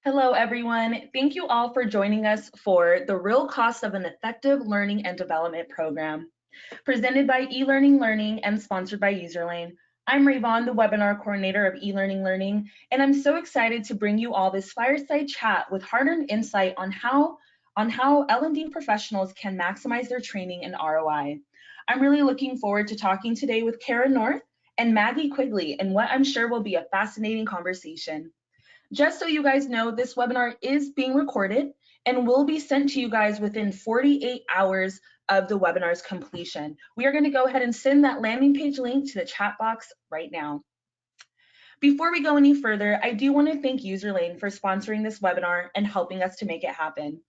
Hello, everyone. Thank you all for joining us for The Real Cost of an Effective Learning and Development Program, presented by eLearning Learning and sponsored by Userlane. I'm Rayvon, the webinar coordinator of eLearning Learning, and I'm so excited to bring you all this fireside chat with hard-earned insight on how L&D professionals can maximize their training and ROI. I'm really looking forward to talking today with Cara North and Maggie Quigley in what I'm sure will be a fascinating conversation. Just so you guys know, this webinar is being recorded and will be sent to you guys within 48 hours of the webinar's completion. We are going to go ahead and send that landing page link to the chat box right now. Before we go any further, I do want to thank Userlane for sponsoring this webinar and helping us to make it happen.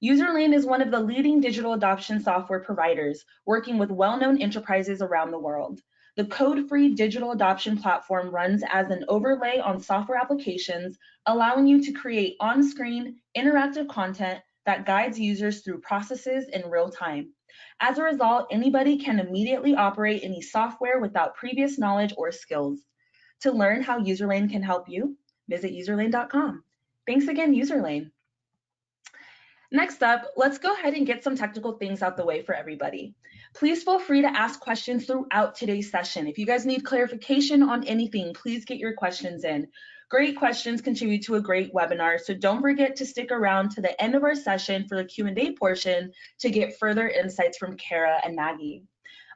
Userlane is one of the leading digital adoption software providers working with well-known enterprises around the world. The code-free digital adoption platform runs as an overlay on software applications, allowing you to create on-screen interactive content that guides users through processes in real time. As a result, anybody can immediately operate any software without previous knowledge or skills. To learn how Userlane can help you, visit userlane.com. Thanks again, Userlane. Next up, let's go ahead and get some technical things out the way for everybody. Please feel free to ask questions throughout today's session. If you guys need clarification on anything, please get your questions in. Great questions contribute to a great webinar, so don't forget to stick around to the end of our session for the Q&A portion to get further insights from Cara and Maggie.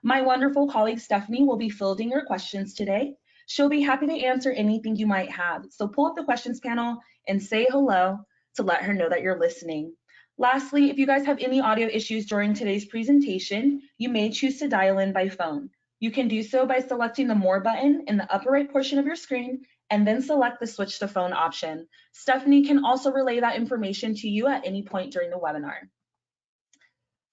My wonderful colleague Stephanie will be fielding your questions today. She'll be happy to answer anything you might have, so pull up the questions panel and say hello to let her know that you're listening. Lastly, if you guys have any audio issues during today's presentation, you may choose to dial in by phone. You can do so by selecting the More button in the upper right portion of your screen and then select the Switch to Phone option. Stephanie can also relay that information to you at any point during the webinar.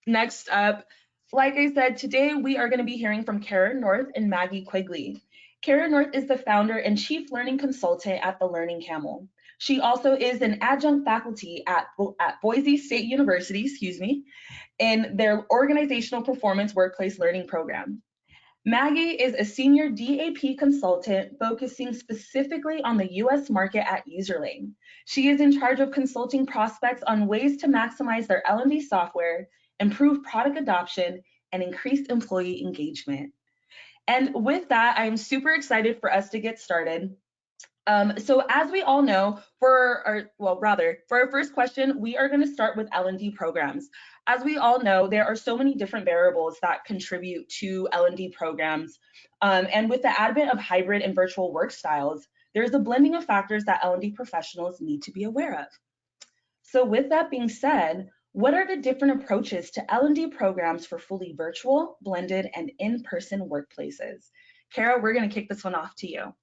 Next up, like I said, today we are going to be hearing from Cara North and Maggie Quigley. Cara North is the founder and chief learning consultant at the Learning Camel. She also is an adjunct faculty at Boise State University, in their Organizational Performance Workplace Learning program. Maggie is a senior DAP consultant focusing specifically on the US market at Userlane. She is in charge of consulting prospects on ways to maximize their L&D software, improve product adoption, and increase employee engagement. And with that, I'm super excited for us to get started. So as we all know, for our first question, we are going to start with L&D programs. As we all know, there are so many different variables that contribute to L&D programs. And with the advent of hybrid and virtual work styles, there's a blending of factors that L&D professionals need to be aware of. So with that being said, what are the different approaches to L&D programs for fully virtual, blended, and in-person workplaces? Cara, we're going to kick this one off to you.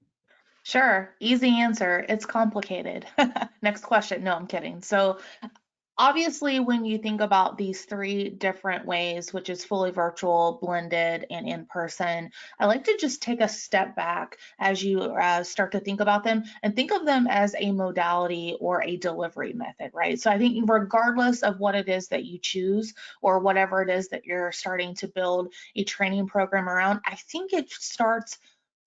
Sure, easy answer. It's complicated. Next question. No, I'm kidding. So obviously, when you think about these three different ways, which is fully virtual, blended, and in person, I like to just take a step back as you start to think about them and think of them as a modality or a delivery method, right? So I think regardless of what it is that you choose or whatever it is that you're starting to build a training program around, I think it starts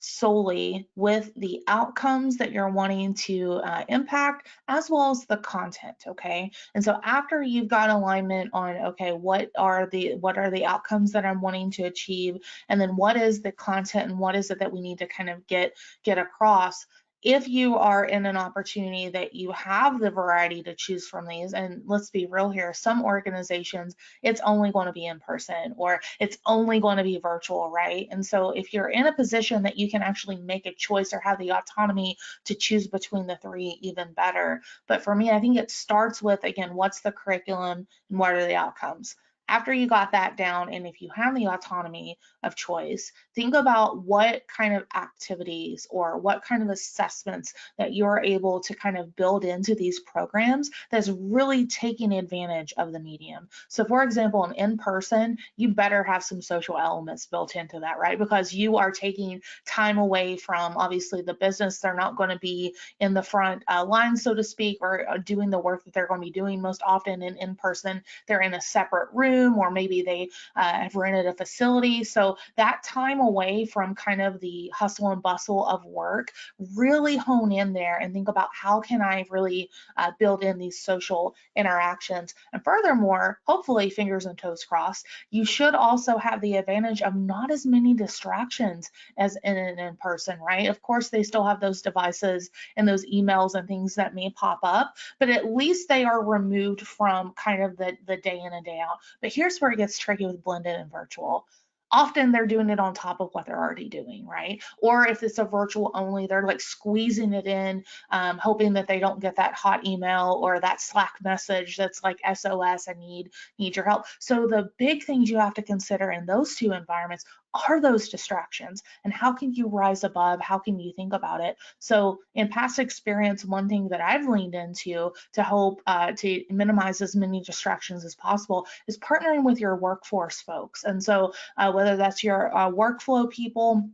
solely with the outcomes that you're wanting to impact, as well as the content. Okay, and so after you've got alignment on, okay, what are the outcomes that I'm wanting to achieve, and then what is the content and what is it that we need to kind of get across. If you are in an opportunity that you have the variety to choose from these, and let's be real here, some organizations, it's only going to be in person or it's only going to be virtual, right? And so if you're in a position that you can actually make a choice or have the autonomy to choose between the three, even better. But for me, I think it starts with, again, what's the curriculum and what are the outcomes? After you got that down, and if you have the autonomy of choice, think about what kind of activities or what kind of assessments that you're able to kind of build into these programs that's really taking advantage of the medium. So for example, an in-person, you better have some social elements built into that, right? Because you are taking time away from obviously the business. They're not going to be in the front line, so to speak, or doing the work that they're going to be doing most often in person. They're in a separate room. Zoom, or maybe they have rented a facility. So that time away from kind of the hustle and bustle of work, really hone in there and think about how can I really build in these social interactions. And furthermore, hopefully, fingers and toes crossed, you should also have the advantage of not as many distractions as in an in-person, right? Of course, they still have those devices and those emails and things that may pop up, but at least they are removed from kind of the day in and day out. But here's where it gets tricky with blended and virtual. Often they're doing it on top of what they're already doing, right? Or if it's a virtual only, they're like squeezing it in, hoping that they don't get that hot email or that Slack message that's like SOS, I need your help. So the big things you have to consider in those two environments are those distractions, and how can you rise above? How can you think about it? So in past experience, one thing that I've leaned into to help to minimize as many distractions as possible is partnering with your workforce folks. And so whether that's your workflow people,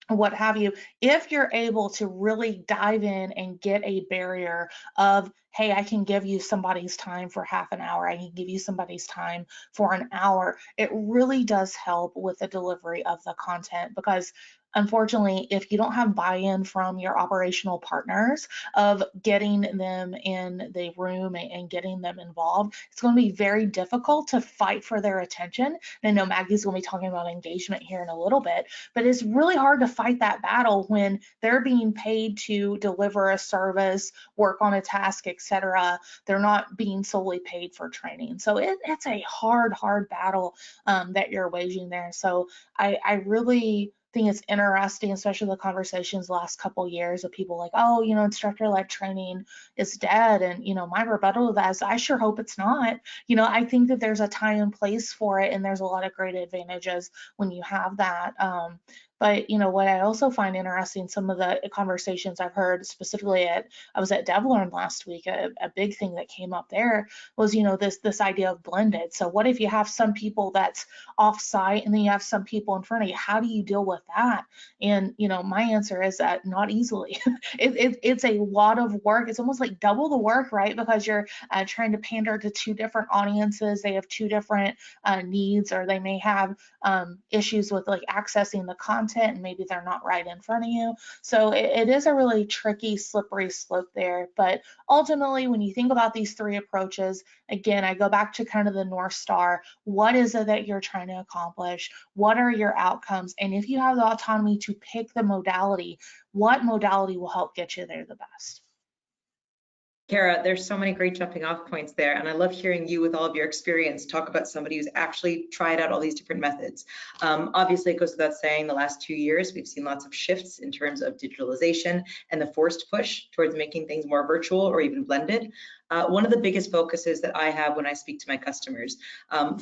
what have you, if you're able to really dive in and get a barrier of, hey, I can give you somebody's time for half an hour, I can give you somebody's time for an hour, it really does help with the delivery of the content. Because unfortunately, if you don't have buy-in from your operational partners of getting them in the room and getting them involved, it's going to be very difficult to fight for their attention. And I know Maggie's going to be talking about engagement here in a little bit, but it's really hard to fight that battle when they're being paid to deliver a service, work on a task, etc. They're not being solely paid for training. So it's a hard battle that you're waging there. So I really think it's interesting, especially the conversations the last couple of years of people like, oh, instructor-led training is dead. And, my rebuttal to that is I sure hope it's not. I think that there's a time and place for it, and there's a lot of great advantages when you have that. But what I also find interesting, some of the conversations I've heard specifically I was at DevLearn last week, a big thing that came up there was, this idea of blended. So what if you have some people that's off-site and then you have some people in front of you? How do you deal with that? And, my answer is that not easily. It's a lot of work. It's almost like double the work, right? Because you're trying to pander to two different audiences. They have two different needs, or they may have issues with like accessing the content, and maybe they're not right in front of you. So it is a really tricky, slippery slope there. But ultimately, when you think about these three approaches, again, I go back to kind of the North Star. What is it that you're trying to accomplish? What are your outcomes? And if you have the autonomy to pick the modality, what modality will help get you there the best? Cara, there's so many great jumping off points there, and I love hearing you with all of your experience talk about somebody who's actually tried out all these different methods. Obviously, it goes without saying, the last 2 years, we've seen lots of shifts in terms of digitalization and the forced push towards making things more virtual or even blended. One of the biggest focuses that I have when I speak to my customers,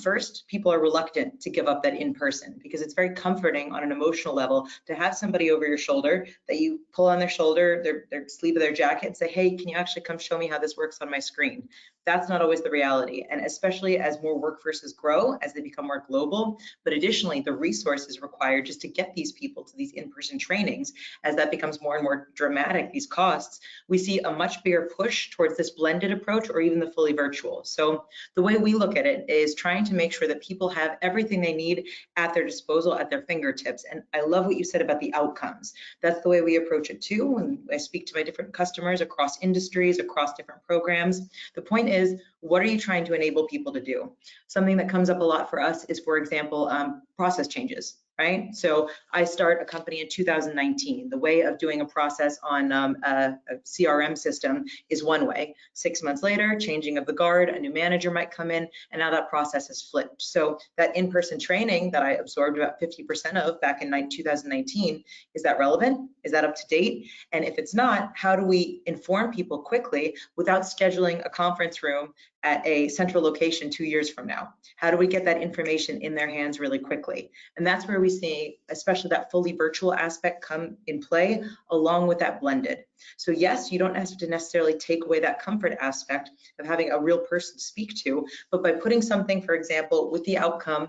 first, people are reluctant to give up that in-person because it's very comforting on an emotional level to have somebody over your shoulder that you pull on their shoulder, their sleeve of their jacket, and say, hey, can you actually come show me how this works on my screen? That's not always the reality, and especially as more workforces grow, as they become more global, but additionally, the resources required just to get these people to these in-person trainings, as that becomes more and more dramatic, these costs, we see a much bigger push towards this blended approach or even the fully virtual. So the way we look at it is trying to make sure that people have everything they need at their disposal, at their fingertips. And I love what you said about the outcomes. That's the way we approach it too. When I speak to my different customers across industries, across different programs, the point is, what are you trying to enable people to do? Something that comes up a lot for us is, for example, process changes. Right? So I start a company in 2019. The way of doing a process on a CRM system is one way. 6 months later, changing of the guard, a new manager might come in, and now that process is flipped. So that in-person training that I absorbed about 50% of back in 2019, is that relevant? Is that up to date? And if it's not, how do we inform people quickly without scheduling a conference room at a central location 2 years from now? How do we get that information in their hands really quickly? And that's where we see, especially that fully virtual aspect come in play, along with that blended. So yes, you don't have to necessarily take away that comfort aspect of having a real person to speak to, but by putting something, for example, with the outcome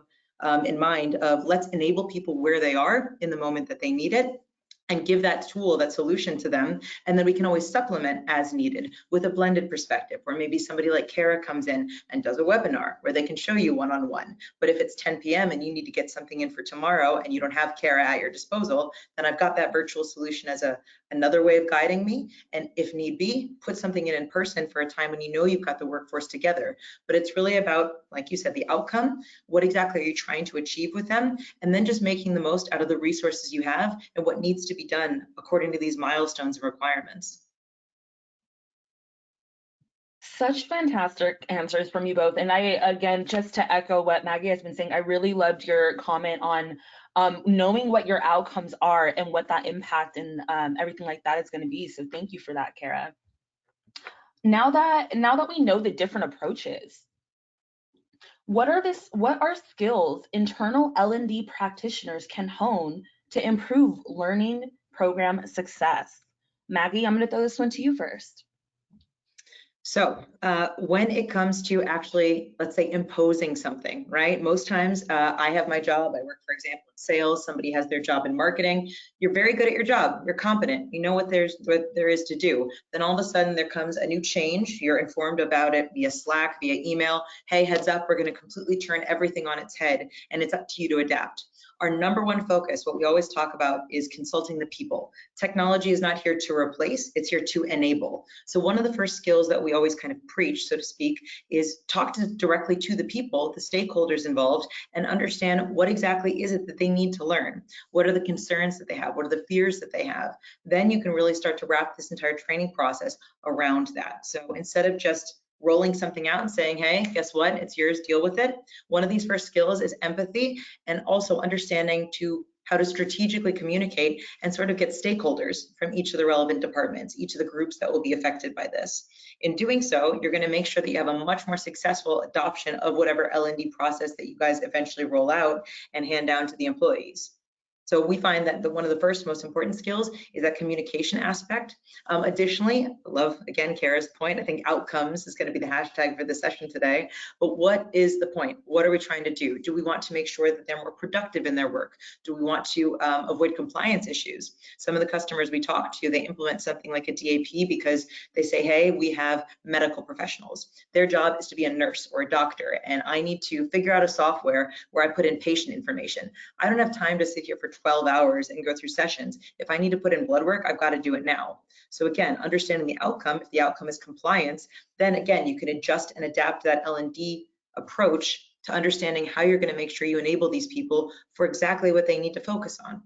in mind of let's enable people where they are in the moment that they need it, and give that tool, that solution to them. And then we can always supplement as needed with a blended perspective, where maybe somebody like Cara comes in and does a webinar where they can show you one-on-one. But if it's 10 p.m. and you need to get something in for tomorrow and you don't have Cara at your disposal, then I've got that virtual solution as another way of guiding me. And if need be, put something in person for a time when you know you've got the workforce together. But it's really about, like you said, the outcome. What exactly are you trying to achieve with them? And then just making the most out of the resources you have and what needs to be done according to these milestones and requirements. Such fantastic answers from you both. And I, again, just to echo what Maggie has been saying, I really loved your comment on knowing what your outcomes are and what that impact and everything like that is going to be. So thank you for that, Cara. Now that we know the different approaches, what are skills internal L&D practitioners can hone to improve learning program success? Maggie, I'm going to throw this one to you first. So when it comes to actually, let's say, imposing something, right? Most times I have my job, I work, for example, in sales, somebody has their job in marketing. You're very good at your job, you're competent, you know what there is to do. Then all of a sudden there comes a new change, you're informed about it via Slack, via email. Hey, heads up, we're gonna completely turn everything on its head, and it's up to you to adapt. Our number one focus, what we always talk about, is consulting the people. Technology is not here to replace, it's here to enable. So one of the first skills that we always kind of preach, so to speak, is talk directly to the people, the stakeholders involved, and understand what exactly is it that they need to learn. What are the concerns that they have? What are the fears that they have? Then you can really start to wrap this entire training process around that. So instead of just rolling something out and saying, hey, guess what? It's yours, deal with it. One of these first skills is empathy, and also understanding how to strategically communicate and sort of get stakeholders from each of the relevant departments, each of the groups that will be affected by this. In doing so, you're going to make sure that you have a much more successful adoption of whatever L&D process that you guys eventually roll out and hand down to the employees. So we find that one of the first most important skills is that communication aspect. Additionally, I love, again, Cara's point, I think outcomes is going to be the hashtag for the session today. But what is the point? What are we trying to do? Do we want to make sure that they're more productive in their work? Do we want to avoid compliance issues? Some of the customers we talk to, they implement something like a DAP because they say, hey, we have medical professionals. Their job is to be a nurse or a doctor, and I need to figure out a software where I put in patient information. I don't have time to sit here for 12 hours and go through sessions. If I need to put in blood work, I've got to do it now. So again, understanding the outcome, if the outcome is compliance, then again, you can adjust and adapt that L&D approach to understanding how you're going to make sure you enable these people for exactly what they need to focus on.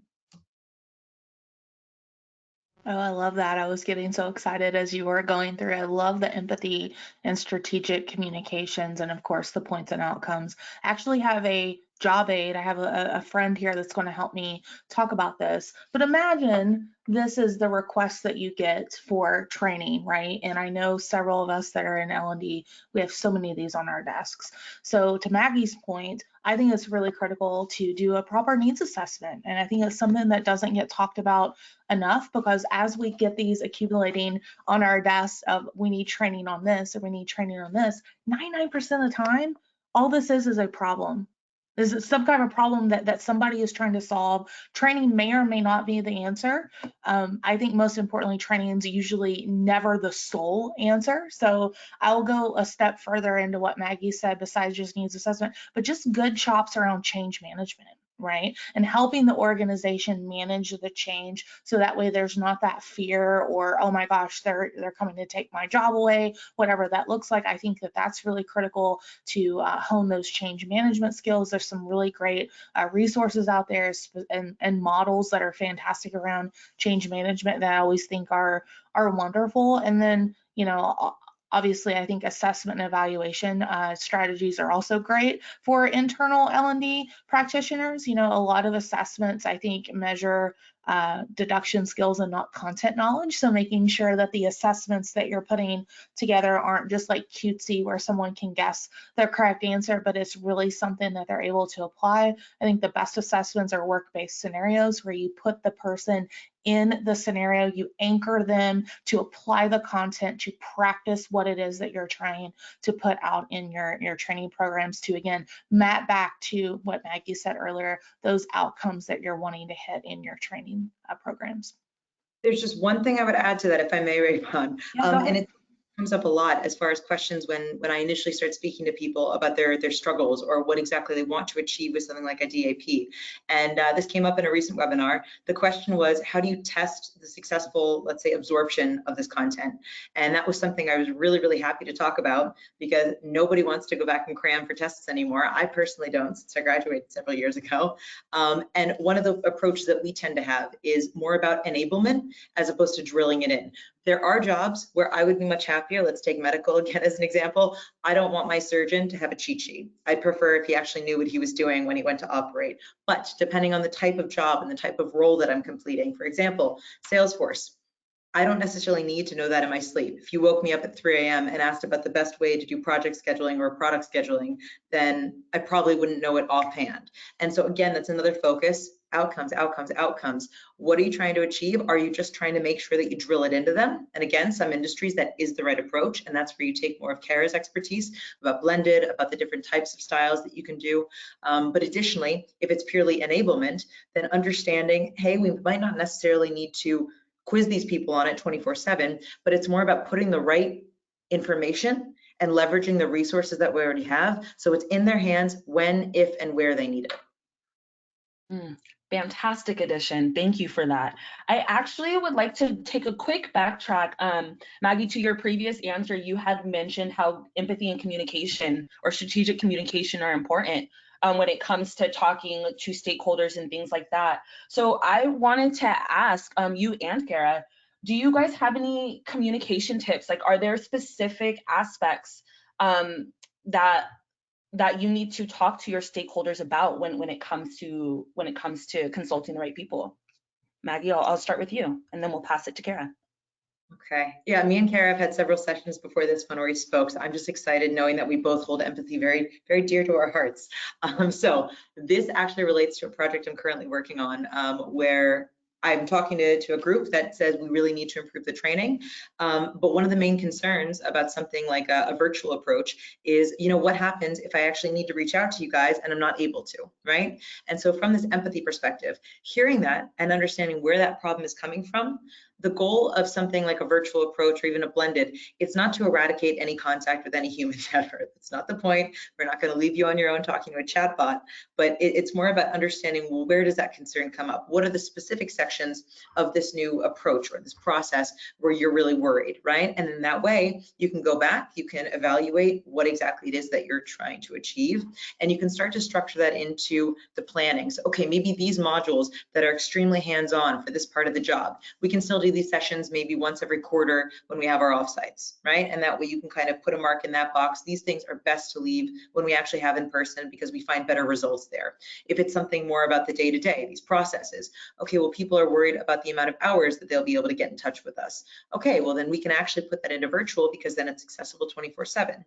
Oh, I love that. I was getting so excited as you were going through. I love the empathy and strategic communications, and of course the points and outcomes. I actually have a job aid. I have a friend here that's going to help me talk about this. But imagine this is the request that you get for training, right? And I know several of us that are in L&D, we have so many of these on our desks. So to Maggie's point, I think it's really critical to do a proper needs assessment. And I think it's something that doesn't get talked about enough, because as we get these accumulating on our desks of we need training on this or we need training on this, 99% of the time, all this is a problem. This is some kind of problem that somebody is trying to solve. Training may or may not be the answer. I think most importantly, training is usually never the sole answer. So I'll go a step further into what Maggie said besides just needs assessment, but just good chops around change management, right? And helping the organization manage the change so that way there's not that fear or, oh my gosh, they're coming to take my job away, whatever that looks like. I think that that's really critical to hone those change management skills. There's some really great resources out there and models that are fantastic around change management that I always think are wonderful. And then, you know, obviously, I think assessment and evaluation strategies are also great for internal L&D practitioners. You know, a lot of assessments, I think, measure deduction skills and not content knowledge. So making sure that the assessments that you're putting together aren't just like cutesy where someone can guess their correct answer, but it's really something that they're able to apply. I think the best assessments are work-based scenarios where you put the person in the scenario, you anchor them to apply the content, to practice what it is that you're trying to put out in your training programs to, again, map back to what Maggie said earlier, those outcomes that you're wanting to hit in your training learning programs. There's just one thing I would add to that, if I may, Rayvon. Yeah, And it comes up a lot as far as questions when I initially start speaking to people about their struggles or what exactly they want to achieve with something like a DAP. And this came up in a recent webinar. The question was, how do you test the successful, let's say, absorption of this content? And that was something I was really, really happy to talk about, because nobody wants to go back and cram for tests anymore. I personally don't, since I graduated several years ago. And one of the approaches that we tend to have is more about enablement as opposed to drilling it in. There are jobs where I would be much happier. Let's take medical again as an example. I don't want my surgeon to have a cheat sheet. I'd prefer if he actually knew what he was doing when he went to operate. But depending on the type of job and the type of role that I'm completing, for example, Salesforce, I don't necessarily need to know that in my sleep. If you woke me up at 3 a.m. and asked about the best way to do project scheduling or product scheduling, then I probably wouldn't know it offhand. And so again, that's another focus. Outcomes, outcomes, outcomes. What are you trying to achieve? Are you just trying to make sure that you drill it into them? And again, some industries that is the right approach, and that's where you take more of Cara's expertise about blended, about the different types of styles that you can do. But additionally, if it's purely enablement, then understanding, hey, we might not necessarily need to quiz these people on it 24/7, but it's more about putting the right information and leveraging the resources that we already have, so it's in their hands when, if, and where they need it. Fantastic addition. Thank you for that. I actually would like to take a quick backtrack. Maggie, to your previous answer, you had mentioned how empathy and communication or strategic communication are important when it comes to talking to stakeholders and things like that. So I wanted to ask you and Cara, do you guys have any communication tips? Like, are there specific aspects that you need to talk to your stakeholders about when it comes to consulting the right people? Maggie, I'll start with you, and then we'll pass it to Cara. Okay. Yeah, me and Cara have had several sessions before this one where we spoke, so I'm just excited knowing that we both hold empathy very, very dear to our hearts. So this actually relates to a project I'm currently working on where I'm talking to a group that says we really need to improve the training. But one of the main concerns about something like a virtual approach is, what happens if I actually need to reach out to you guys and I'm not able to, right? And so from this empathy perspective, hearing that and understanding where that problem is coming from, the goal of something like a virtual approach or even a blended, it's not to eradicate any contact with any humans ever. That's not the point. We're not going to leave you on your own talking to a chatbot, but it's more about understanding, well, where does that concern come up? What are the specific sections of this new approach or this process where you're really worried, right? And in that way, you can go back, you can evaluate what exactly it is that you're trying to achieve, and you can start to structure that into the planning. So, okay, maybe these modules that are extremely hands-on for this part of the job, we can still do these sessions maybe once every quarter when we have our offsites, right? And that way you can kind of put a mark in that box. These things are best to leave when we actually have in person because we find better results there. If it's something more about the day-to-day, these processes, okay, well, people are worried about the amount of hours that they'll be able to get in touch with us. Okay, well, then we can actually put that into virtual because then it's accessible 24/7.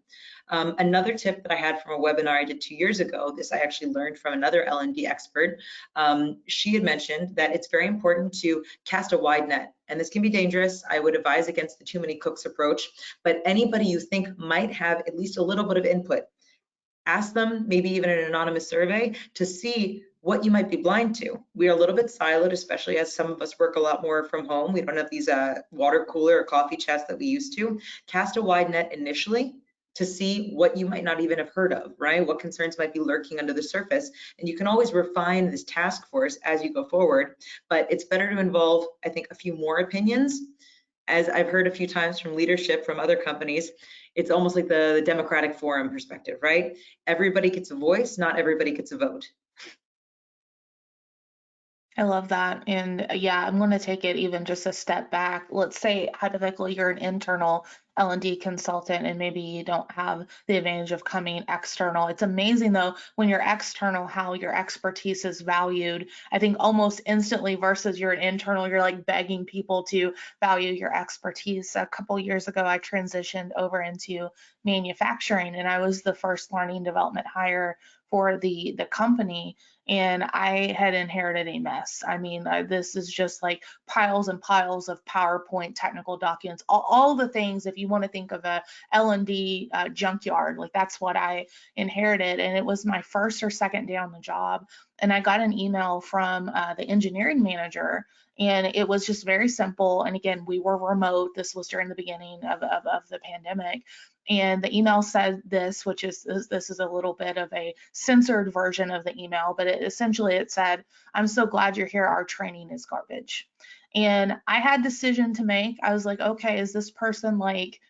Another tip that I had from a webinar I did 2 years ago, this I actually learned from another L&D expert. She had mentioned that it's very important to cast a wide net. And this can be dangerous. I would advise against the too many cooks approach, but anybody you think might have at least a little bit of input, ask them, maybe even an anonymous survey, to see what you might be blind to. We are a little bit siloed, especially as some of us work a lot more from home. We don't have these water cooler or coffee chats that we used to. Cast a wide net initially to see what you might not even have heard of, right? What concerns might be lurking under the surface. And you can always refine this task force as you go forward, but it's better to involve, I think, a few more opinions. As I've heard a few times from leadership from other companies, it's almost like the democratic forum perspective, right? Everybody gets a voice, not everybody gets a vote. I love that. And yeah, I'm going to take it even just a step back. Let's say hypothetically you're an internal L&D consultant and maybe you don't have the advantage of coming external. It's amazing though, when you're external, how your expertise is valued. I think almost instantly versus you're an internal, you're like begging people to value your expertise. A couple years ago, I transitioned over into manufacturing and I was the first learning development hire for the company, and I had inherited a mess. I mean, this is just like piles and piles of PowerPoint technical documents, all the things. If you want to think of a L&D junkyard, like that's what I inherited. And it was my first or second day on the job. And I got an email from the engineering manager, and it was just very simple. And again, we were remote. This was during the beginning of the pandemic. And the email said this, which is, this is a little bit of a censored version of the email, but essentially it said, "I'm so glad you're here. Our training is garbage." And I had a decision to make. I was like, okay, is this person like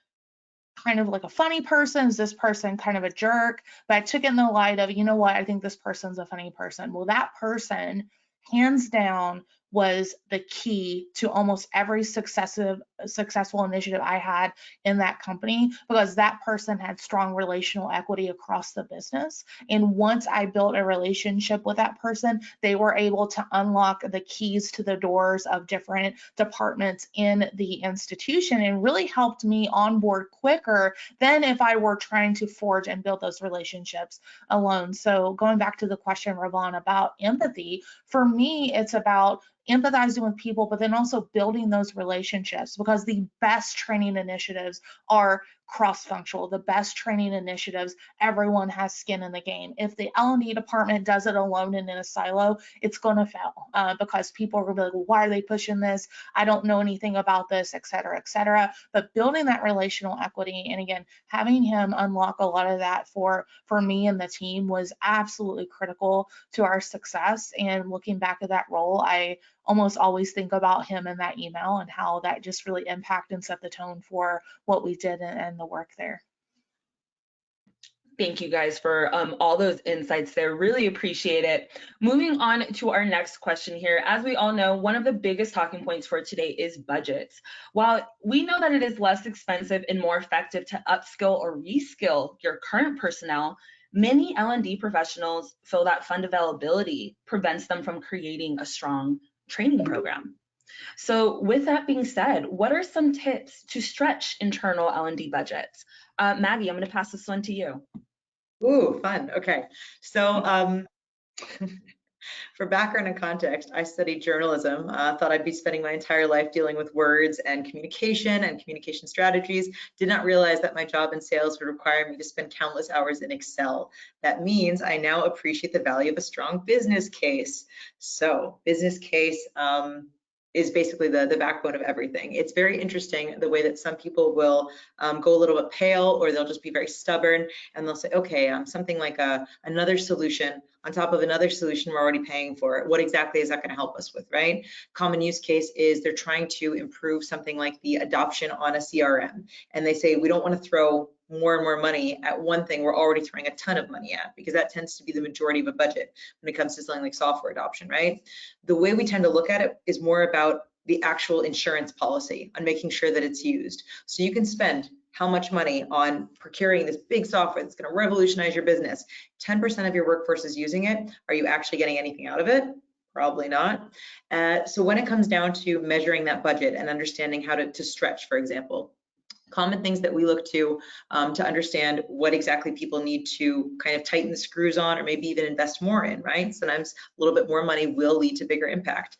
kind of like a funny person? Is this person kind of a jerk? But I took it in the light of, you know what, I think this person's a funny person. Well, that person, hands down, was the key to almost every successful initiative I had in that company, because that person had strong relational equity across the business. And once I built a relationship with that person, they were able to unlock the keys to the doors of different departments in the institution, and really helped me onboard quicker than if I were trying to forge and build those relationships alone. So going back to the question, Ravon, about empathy, for me, it's about empathizing with people, but then also building those relationships, because the best training initiatives are cross-functional. The best training initiatives, everyone has skin in the game. If the L&D department does it alone and in a silo, it's going to fail because people are going to be like, well, why are they pushing this? I don't know anything about this, et cetera, et cetera. But building that relational equity, and again, having him unlock a lot of that for me and the team was absolutely critical to our success. And looking back at that role, I almost always think about him in that email and how that just really impacted and set the tone for what we did and the work there. Thank you guys for all those insights there. Really appreciate it. Moving on to our next question here. As we all know, one of the biggest talking points for today is budgets. While we know that it is less expensive and more effective to upskill or reskill your current personnel, many L&D professionals feel that fund availability prevents them from creating a strong training program. So with that being said, what are some tips to stretch internal L&D budgets? Maggie, I'm going to pass this one to you. Ooh, fun. Okay. So for background and context, I studied journalism. Thought I'd be spending my entire life dealing with words and communication strategies. Did not realize that my job in sales would require me to spend countless hours in Excel. That means I now appreciate the value of a strong business case. So business case is basically the backbone of everything. It's very interesting the way that some people will go a little bit pale, or they'll just be very stubborn, and they'll say, okay, something like another solution on top of another solution we're already paying for. What exactly is that going to help us with, right? Common use case is they're trying to improve something like the adoption on a CRM, and they say, we don't want to throw more and more money at one thing we're already throwing a ton of money at, because that tends to be the majority of a budget when it comes to something like software adoption, right? The way we tend to look at it is more about the actual insurance policy, on making sure that it's used. So you can spend how much money on procuring this big software that's going to revolutionize your business. 10% of your workforce is using it. Are you actually getting anything out of it? Probably not. So when it comes down to measuring that budget and understanding how to stretch, for example, common things that we look to understand what exactly people need to kind of tighten the screws on, or maybe even invest more in, right? Sometimes a little bit more money will lead to bigger impact.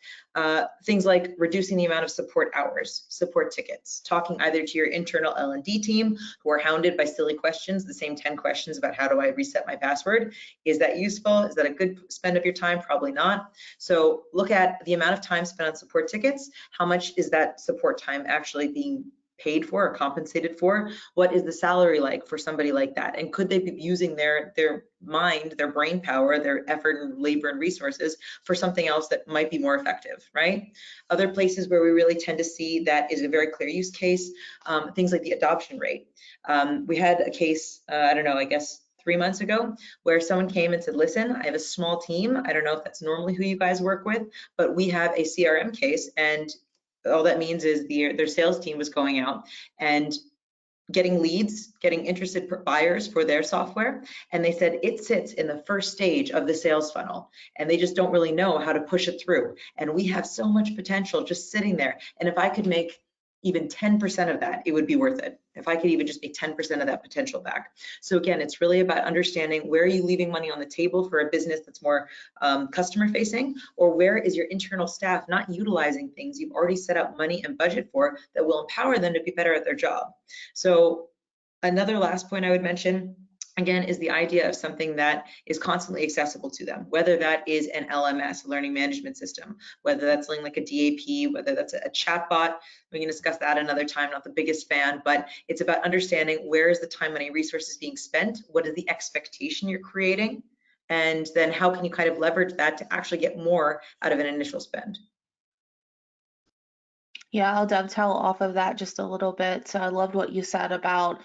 Things like reducing the amount of support hours, support tickets, talking either to your internal L&D team who are hounded by silly questions, the same 10 questions about how do I reset my password. Is that useful? Is that a good spend of your time? Probably not. So look at the amount of time spent on support tickets. How much is that support time actually being paid for or compensated for? What is the salary like for somebody like that? And could they be using their mind, their brain power, their effort and labor and resources for something else that might be more effective, right? Other places where we really tend to see that is a very clear use case, things like the adoption rate. We had a case, I don't know, I guess 3 months ago, where someone came and said, listen, I have a small team. I don't know if that's normally who you guys work with, but we have a CRM case, and all that means is their sales team was going out and getting leads, getting interested buyers for their software. And they said it sits in the first stage of the sales funnel, and they just don't really know how to push it through. And we have so much potential just sitting there. And if I could make even 10% of that, it would be worth it. If I could even just make 10% of that potential back. So again, it's really about understanding where are you leaving money on the table for a business that's more customer facing, or where is your internal staff not utilizing things you've already set out money and budget for that will empower them to be better at their job. So another last point I would mention, again, is the idea of something that is constantly accessible to them, whether that is an LMS, a learning management system, whether that's something like a DAP, whether that's a chatbot. We can discuss that another time, not the biggest fan, but it's about understanding where is the time, money, resources being spent, what is the expectation you're creating, and then how can you kind of leverage that to actually get more out of an initial spend. Yeah, I'll dovetail off of that just a little bit. So I loved what you said about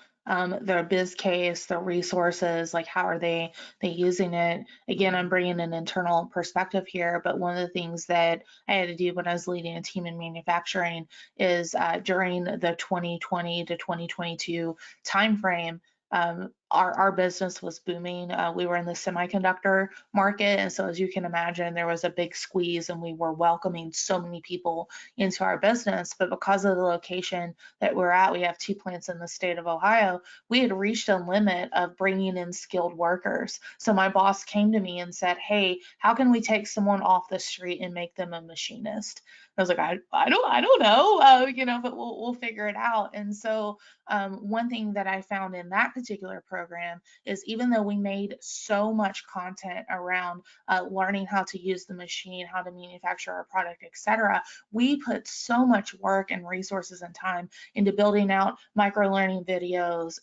their biz case, their resources, like how are they using it? Again, I'm bringing an internal perspective here, but one of the things that I had to do when I was leading a team in manufacturing is during the 2020 to 2022 timeframe, our business was booming. We were in the semiconductor market, and so as you can imagine, there was a big squeeze, and we were welcoming so many people into our business. But because of the location that we're at, we have 2 plants in the state of Ohio, we had reached a limit of bringing in skilled workers. So my boss came to me and said, hey, how can we take someone off the street and make them a machinist? I was like, I don't know, but we'll figure it out. And so one thing that I found in that particular program is even though we made so much content around learning how to use the machine, how to manufacture our product, etc., we put so much work and resources and time into building out micro learning videos,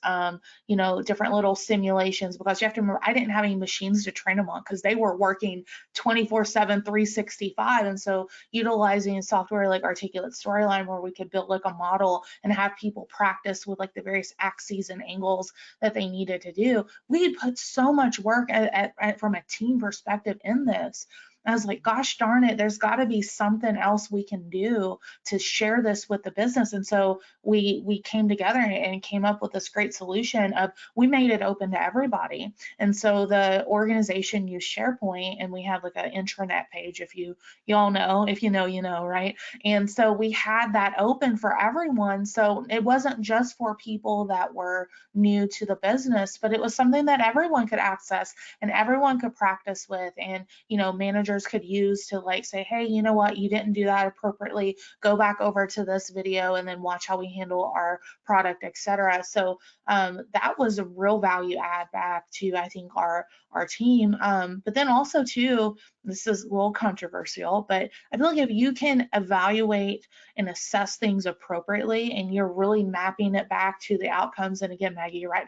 different little simulations, because you have to remember, I didn't have any machines to train them on because they were working 24/7, 365. And so utilizing software like Articulate Storyline, where we could build like a model and have people practice with like the various axes and angles that they needed to do. We had put so much work from a team perspective in this. I was like, gosh darn it, there's got to be something else we can do to share this with the business. And so we came together and came up with this great solution of we made it open to everybody. And so the organization used SharePoint, and we have like an intranet page, if you all know, if you know, right? And so we had that open for everyone. So it wasn't just for people that were new to the business, but it was something that everyone could access and everyone could practice with. And, managers could use to like say, hey, you know what, you didn't do that appropriately. Go back over to this video and then watch how we handle our product, etc. So that was a real value add back to, I think, our team. But then also too, this is a little controversial, but I feel like if you can evaluate and assess things appropriately and you're really mapping it back to the outcomes, and again, Maggie, you're right,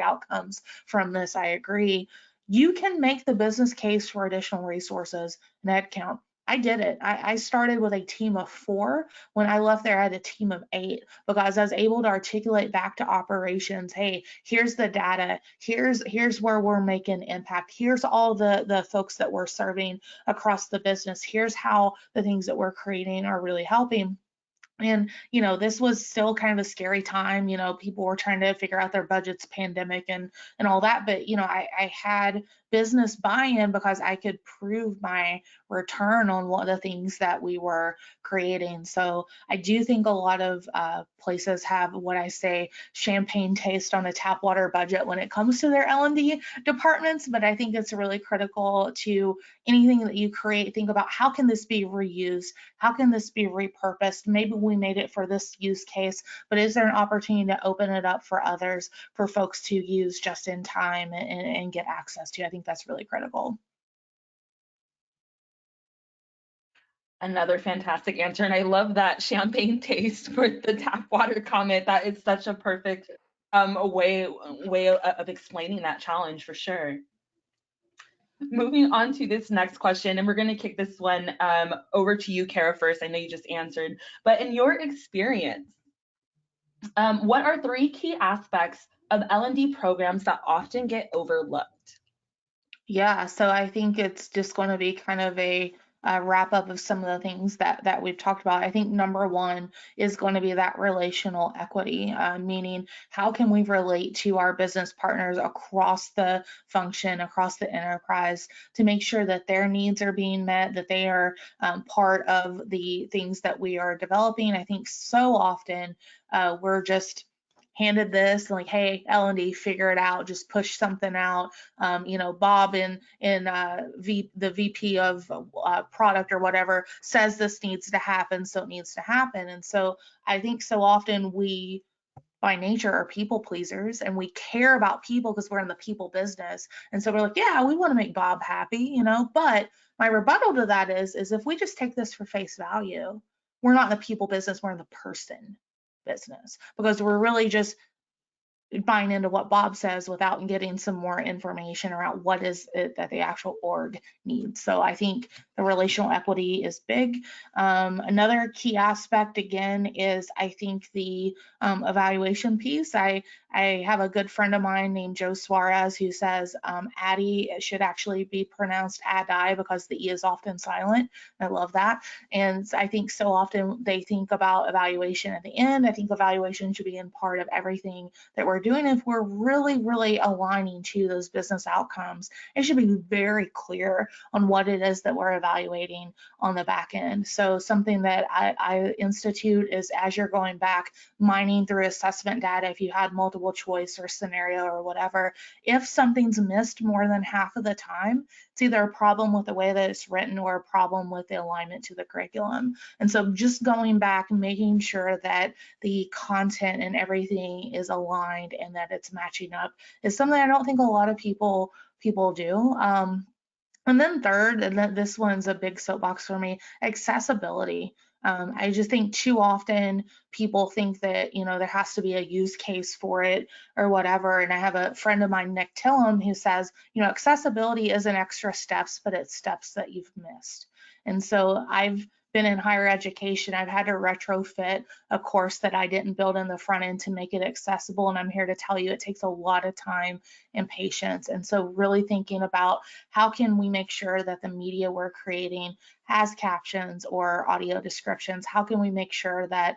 #outcomes from this, I agree, you can make the business case for additional resources and headcount. I did it. I started with a team of 4. When I left there, I had a team of 8 because I was able to articulate back to operations, hey, here's the data, here's where we're making impact, here's all the folks that we're serving across the business, here's how the things that we're creating are really helping. And, this was still kind of a scary time. People were trying to figure out their budgets, pandemic and all that. But, I had business buy-in because I could prove my return on one of the things that we were creating. So I do think a lot of places have what I say champagne taste on a tap water budget when it comes to their L&D departments. But I think it's really critical to anything that you create. Think about how can this be reused? How can this be repurposed? Maybe we made it for this use case, but is there an opportunity to open it up for others, for folks to use just in time and get access to? I think that's really critical. Another fantastic answer. And I love that champagne taste for the tap water comment. That is such a perfect way of explaining that challenge for sure. Moving on to this next question, and we're going to kick this one over to you, Cara, first. I know you just answered, but in your experience, what are 3 key aspects of L&D programs that often get overlooked? Yeah, so I think it's just going to be kind of a wrap up of some of the things that we've talked about, I think number one is going to be that relational equity, meaning how can we relate to our business partners across the function, across the enterprise, to make sure that their needs are being met, that they are part of the things that we are developing. I think so often we're just handed this like, hey, L&D, figure it out, just push something out. Bob in the VP of product or whatever says this needs to happen, so it needs to happen. And so I think so often we by nature are people pleasers, and we care about people because we're in the people business. And so we're like, yeah, we want to make Bob happy, but my rebuttal to that is if we just take this for face value, we're not in the people business, we're in the person business, because we're really just buying into what Bob says without getting some more information around what is it that the actual org needs. So I think the relational equity is big. Another key aspect, again, is I think the evaluation piece. I have a good friend of mine named Joe Suarez who says Addie should actually be pronounced Addie because the E is often silent. I love that. And I think so often they think about evaluation at the end. I think evaluation should be in part of everything that we're doing. If we're really aligning to those business outcomes, it should be very clear on what it is that we're evaluating on the back end. So something that I institute is, as you're going back mining through assessment data, if you had multiple choice or scenario or whatever, if something's missed more than half of the time, it's either a problem with the way that it's written or a problem with the alignment to the curriculum. And so just going back and making sure that the content and everything is aligned and that it's matching up is something I don't think a lot of people do. And then third, and then this one's a big soapbox for me, accessibility. I just think too often people think that, there has to be a use case for it or whatever. And I have a friend of mine, Nick Tillum, who says, accessibility isn't extra steps, but it's steps that you've missed. And so I've been in higher education. I've had to retrofit a course that I didn't build in the front end to make it accessible. And I'm here to tell you it takes a lot of time and patience. And so really thinking about how can we make sure that the media we're creating has captions or audio descriptions? How can we make sure that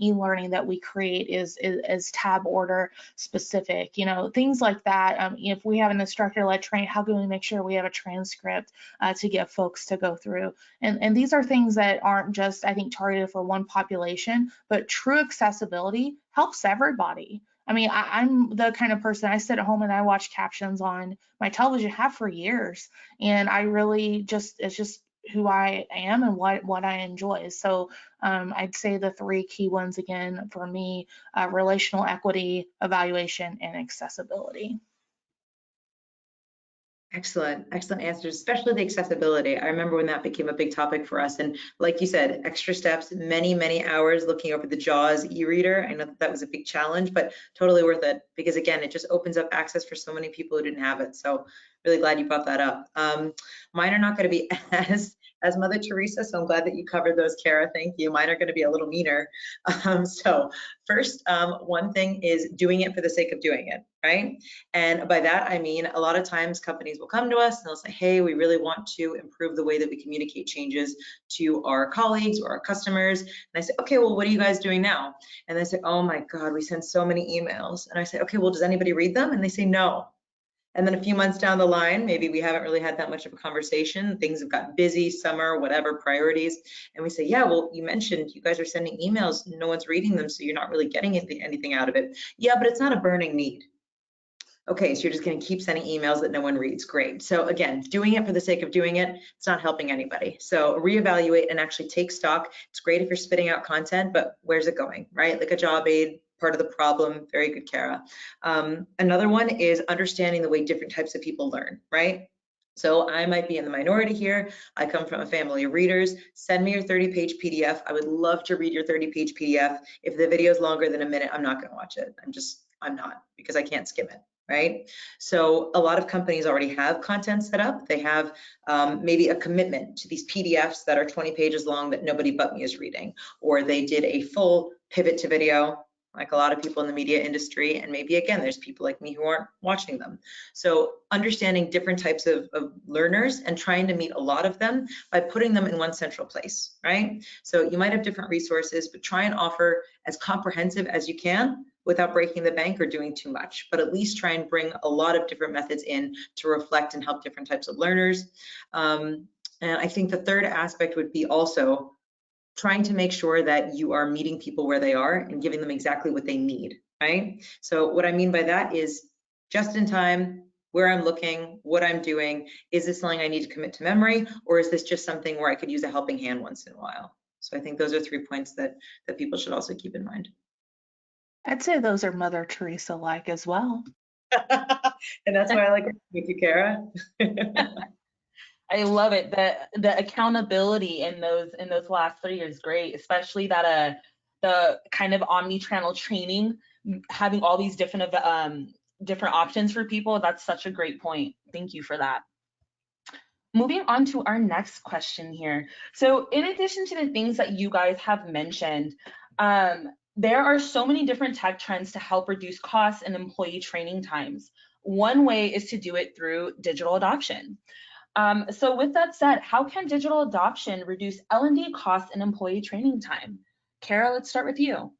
e-learning that we create is tab order specific? Things like that. If we have an instructor-led training, how can we make sure we have a transcript to get folks to go through? And these are things that aren't just, I think, targeted for one population, but true accessibility helps everybody. I mean, I'm the kind of person, I sit at home and I watch captions on my television, have for years, and I really it's just who I am and what I enjoy. So I'd say the three key ones again for me, relational equity, evaluation, and accessibility. Excellent answers, especially the accessibility. I remember when that became a big topic for us. And like you said, extra steps, many hours looking over the JAWS e-reader. I know that was a big challenge, but totally worth it because again, it just opens up access for so many people who didn't have it. So really glad you brought that up. Mine are not going to be as Mother Teresa, so I'm glad that you covered those, Cara. Thank you. Mine are going to be a little meaner. So first, one thing is doing it for the sake of doing it, right? And by that, I mean, a lot of times companies will come to us and they'll say, hey, we really want to improve the way that we communicate changes to our colleagues or our customers. And I say, okay, well, what are you guys doing now? And they say, oh my God, we send so many emails. And I say, okay, well, does anybody read them? And they say, no. And then a few months down the line, maybe we haven't really had that much of a conversation. Things have gotten busy, summer, whatever, priorities. And we say, yeah, well, you mentioned you guys are sending emails, no one's reading them, so you're not really getting anything out of it. Yeah, but it's not a burning need. Okay, so you're just going to keep sending emails that no one reads. Great. So again, doing it for the sake of doing it, it's not helping anybody. So reevaluate and actually take stock. It's great if you're spitting out content, but where's it going, right? Like a job aid, part of the problem. Very good, Cara. Another one is understanding the way different types of people learn, right? So I might be in the minority here. I come from a family of readers. Send me your 30-page PDF. I would love to read your 30-page PDF. If the video is longer than a minute, I'm not going to watch it. I'm not, because I can't skim it. Right? So a lot of companies already have content set up. They have maybe a commitment to these PDFs that are 20 pages long that nobody but me is reading, or they did a full pivot to video. like a lot of people in the media industry, and maybe again, there's people like me who aren't watching them. So understanding different types of learners and trying to meet a lot of them by putting them in one central place, right? So you might have different resources, but try and offer as comprehensive as you can without breaking the bank or doing too much, but at least try and bring a lot of different methods in to reflect and help different types of learners. And I think the third aspect would be also trying to make sure that you are meeting people where they are and giving them exactly what they need, right? So what I mean by that is just in time, where I'm looking, what I'm doing, is this something I need to commit to memory, or is this just something where I could use a helping hand once in a while? So I think those are 3 points that people should also keep in mind. I'd say those are Mother Teresa-like as well. And that's why I like working with you, Cara. I love it. The accountability in those last 3 is great, especially that the kind of omni-channel training, having all these different options for people. That's such a great point. Thank you for that. Moving on to our next question here. So in addition to the things that you guys have mentioned, there are so many different tech trends to help reduce costs and employee training times. One way is to do it through digital adoption. So with that said, how can digital adoption reduce L&D costs and employee training time? Cara, let's start with you.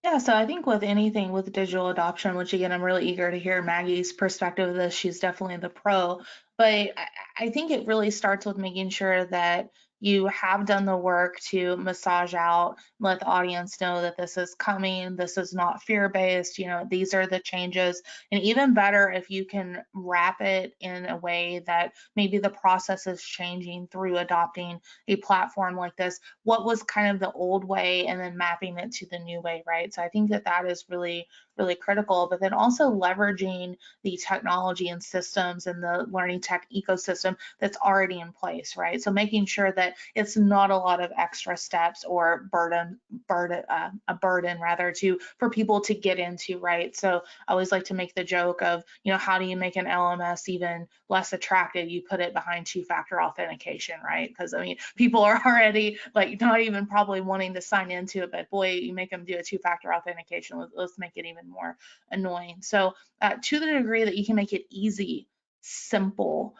Yeah, so I think with anything with digital adoption, which again, I'm really eager to hear Maggie's perspective of this. She's definitely the pro, but I think it really starts with making sure that you have done the work to massage out, let the audience know that this is coming, this is not fear-based, these are the changes. And even better if you can wrap it in a way that maybe the process is changing through adopting a platform like this. What was kind of the old way and then mapping it to the new way, right? So I think that is really, really critical, but then also leveraging the technology and systems and the learning tech ecosystem that's already in place, right? So making sure that it's not a lot of extra steps or a burden rather for people to get into, right? So I always like to make the joke of, how do you make an LMS even less attractive? You put it behind two-factor authentication, right? Because people are already like not even probably wanting to sign into it, but boy, you make them do a two-factor authentication, let's make it even more annoying. So to the degree that you can make it easy, simple,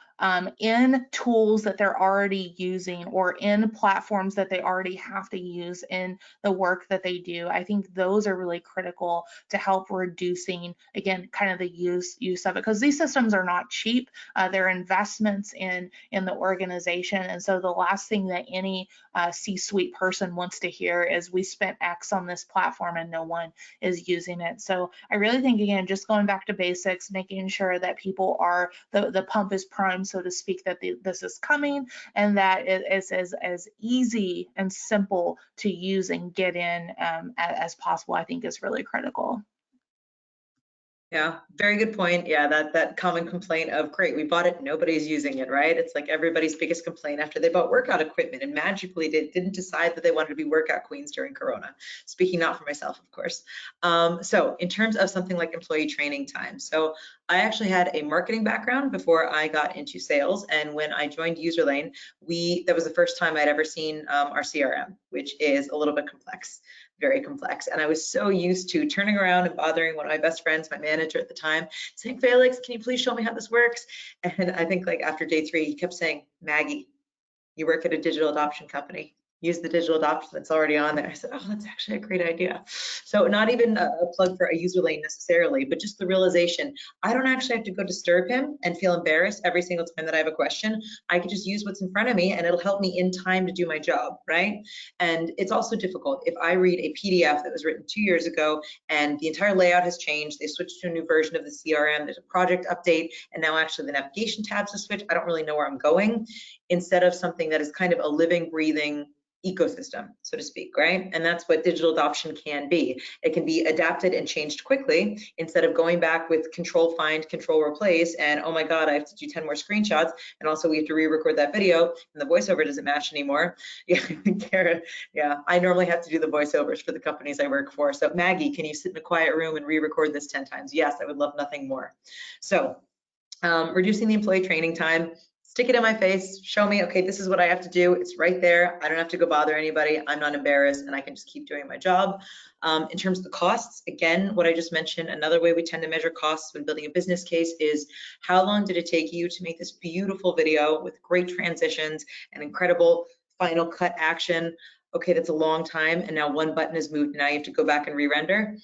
in tools that they're already using or in platforms that they already have to use in the work that they do. I think those are really critical to help reducing, again, kind of the use of it, because these systems are not cheap. They're investments in the organization. And so the last thing that any C-suite person wants to hear is we spent X on this platform and no one is using it. So I really think, again, just going back to basics, making sure that people are, the pump is primed, so to speak, that this is coming and that it is as easy and simple to use and get in as possible, I think is really critical. Yeah, very good point. Yeah, that common complaint of, great, we bought it, nobody's using it, right? It's like everybody's biggest complaint after they bought workout equipment and magically didn't decide that they wanted to be workout queens during Corona. Speaking not for myself, of course. So in terms of something like employee training time, so I actually had a marketing background before I got into sales, and when I joined Userlane, that was the first time I'd ever seen our CRM, which is a little bit complex. Very complex. And I was so used to turning around and bothering one of my best friends, my manager at the time, saying, Felix, can you please show me how this works? And I think like after day 3, he kept saying, Maggie, you work at a digital adoption company. Use the digital adoption that's already on there. I said, oh, that's actually a great idea. So not even a plug for a Userlane necessarily, but just the realization, I don't actually have to go disturb him and feel embarrassed every single time that I have a question. I can just use what's in front of me and it'll help me in time to do my job, right? And it's also difficult. If I read a PDF that was written 2 years ago and the entire layout has changed, they switched to a new version of the CRM, there's a project update, and now actually the navigation tabs have switched, I don't really know where I'm going, instead of something that is kind of a living, breathing ecosystem, so to speak, right? And that's what digital adoption can be. It can be adapted and changed quickly instead of going back with control find, control replace, and oh my God, I have to do 10 more screenshots, and also we have to re-record that video, and the voiceover doesn't match anymore. Yeah, Cara, yeah, I normally have to do the voiceovers for the companies I work for. So Maggie, can you sit in a quiet room and re-record this 10 times? Yes, I would love nothing more. So reducing the employee training time, stick it in my face, show me, okay, this is what I have to do. It's right there. I don't have to go bother anybody. I'm not embarrassed, and I can just keep doing my job. In terms of the costs, again, what I just mentioned, another way we tend to measure costs when building a business case is how long did it take you to make this beautiful video with great transitions and incredible final cut action. Okay, that's a long time, and now one button is moved. Now you have to go back and re-render.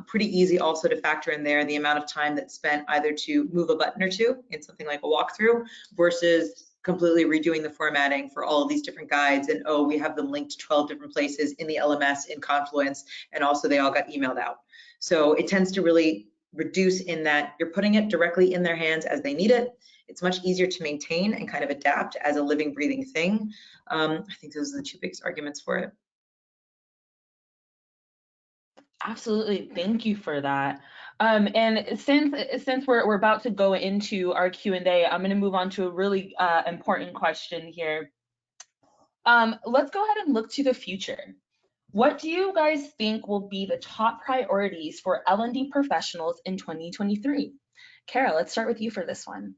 Pretty easy also to factor in there the amount of time that's spent either to move a button or two in something like a walkthrough versus completely redoing the formatting for all of these different guides. And oh, we have them linked to 12 different places in the LMS, in Confluence, and also they all got emailed out. So it tends to really reduce in that you're putting it directly in their hands as they need it. It's much easier to maintain and kind of adapt as a living, breathing thing. I think those are the two biggest arguments for it. Absolutely, thank you for that. And since we're about to go into our Q&A, I'm going to move on to a really important question here. Let's go ahead and look to the future. What do you guys think will be the top priorities for L&D professionals in 2023? Cara, let's start with you for this one.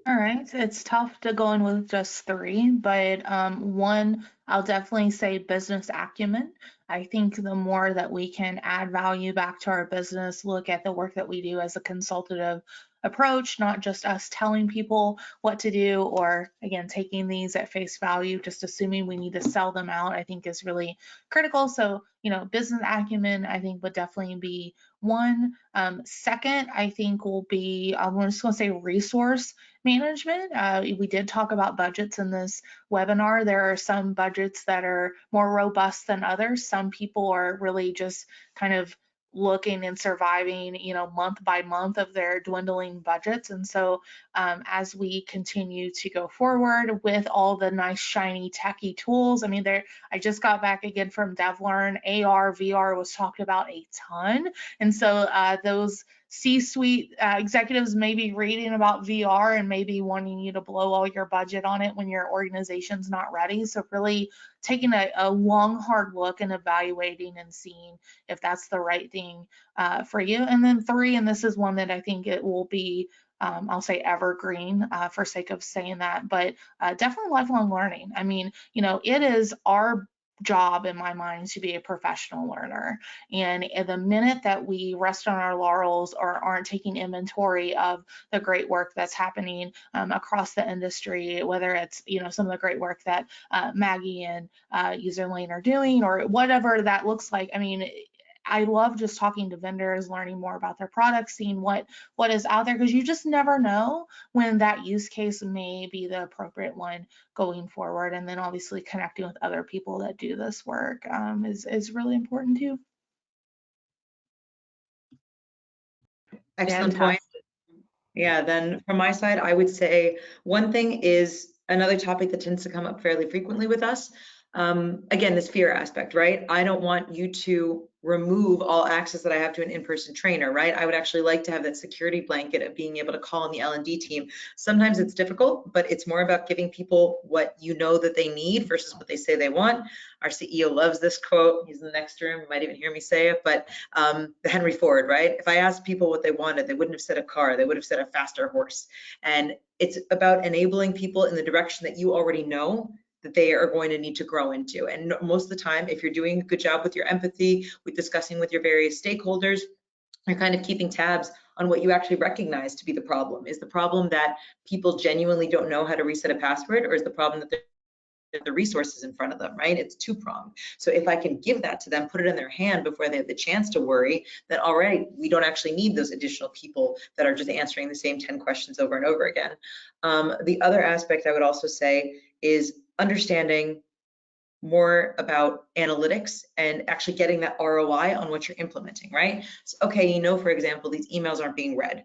All right, it's tough to go in with just three, but one, I'll definitely say business acumen. I think the more that we can add value back to our business, look at the work that we do as a consultative approach, not just us telling people what to do, or again, taking these at face value, just assuming we need to sell them out, I think is really critical. So, business acumen, I think would definitely be one. Second, I think will be, I'm just going to say resource management. We did talk about budgets in this webinar. There are some budgets that are more robust than others. Some people are really just kind of looking and surviving, month by month of their dwindling budgets. And so as we continue to go forward with all the nice, shiny, techy tools, I just got back again from DevLearn. AR, VR was talked about a ton. And so those C-suite executives may be reading about VR and maybe wanting you to blow all your budget on it when your organization's not ready. So really taking a long, hard look and evaluating and seeing if that's the right thing for you. And then three, and this is one that I think it will be, I'll say evergreen for sake of saying that, but definitely lifelong learning. It is our job in my mind to be a professional learner, and the minute that we rest on our laurels or aren't taking inventory of the great work that's happening across the industry, whether it's some of the great work that Maggie and Userlane are doing or whatever that looks like. I love just talking to vendors, learning more about their products, seeing what is out there, because you just never know when that use case may be the appropriate one going forward. And then obviously connecting with other people that do this work is really important too. Excellent point. Yeah, then from my side, I would say one thing is another topic that tends to come up fairly frequently with us. Again, this fear aspect, right? I don't want you to remove all access that I have to an in-person trainer, right? I would actually like to have that security blanket of being able to call on the L&D team. Sometimes it's difficult, but it's more about giving people what that they need versus what they say they want. Our CEO loves this quote. He's in the next room. You might even hear me say it, but Henry Ford, right? If I asked people what they wanted, they wouldn't have said a car. They would have said a faster horse. And it's about enabling people in the direction that you already know that they are going to need to grow into. And most of the time, if you're doing a good job with your empathy, with discussing with your various stakeholders, you're kind of keeping tabs on what you actually recognize to be the problem. Is the problem that people genuinely don't know how to reset a password, or is the problem that the resources in front of them, right? It's two-pronged. So if I can give that to them, put it in their hand before they have the chance to worry, then all right, we don't actually need those additional people that are just answering the same 10 questions over and over again. The other aspect I would also say is understanding more about analytics and actually getting that ROI on what you're implementing, right? So, okay, for example, these emails aren't being read.